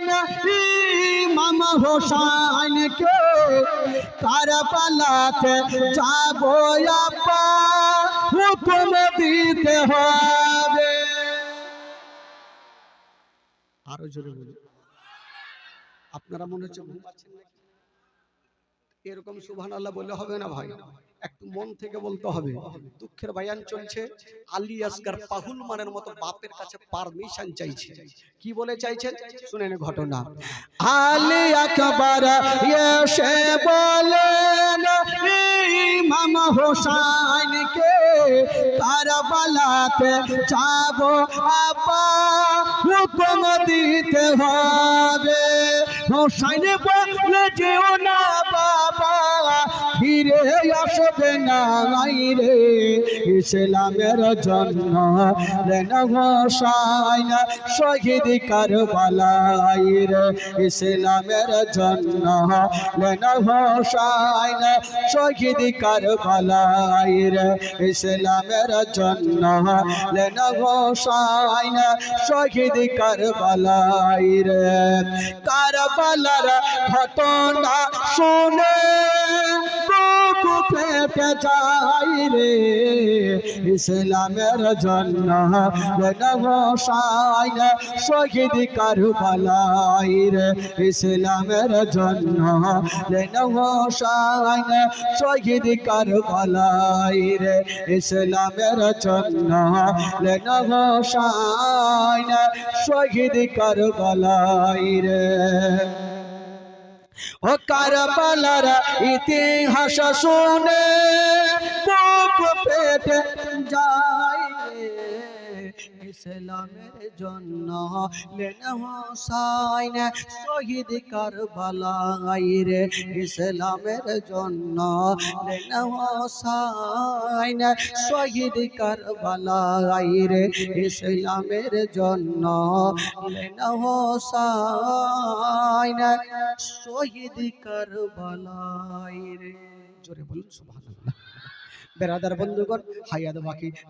ইমাম হোসেনকে কারবালাতে যাবো আপা হুকুম দিতে হবে। আরো জোরে বলুন। আপনারা মনে হচ্ছে ঘুম পাচ্ছেন নাকি? এরকম সুবহানাল্লাহ বললে হবে না ভাই, একটু মন থেকে বলতে হবে। দুঃখের বায়ান চলছে, আলী আসগার পাহুল মানের মতো বাপের কাছে পারমিশন চাইছে। কি বলে চাইছেন শুনেন ঘটনা। আলী আকবর এসে বলেন ইমাম হোসেনকে কারবালাতে যাবো আপা হুকুম দিতে হবে। হোসেন বলে যেও না বাবা ফিরে আসবে না রে, ইসলামের জন্য লেন হোসেন শহীদ কারবালায় রে, ইসলামের জন্য লেন হোসেন শহীদ কারবালায় রে, ইসলামের জন্য লেন হোসেন শহীদ কারবালায় রে। কারবালার ঘটনা শুনে বুক ফেটে যায় রে, ইসলামের জন্য লেন হোসেন শহীদ কারবালায় রে, ইসলামের জন্য লেন হোসেন শহীদ কারবালায় রে, ইসলামের জন্য লেন হোসেন শহীদ কারবালায় রে। ও কারবালার ইতিহাস শুনে বুক ফেটে যায় রে, ইসলামের জন্য লেন হোসেন শহীদ কারবালায় রে, ইসলামের জন্য লেন হোসেন শহীদ কারবালায় রে, ইসলামের জন্য লেন হোসেন শহীদ কারবালায় রে। জোরে বলুন সুবহানাল্লাহ। বেরাদার বন্ধুগণ, হায়াত বাকি।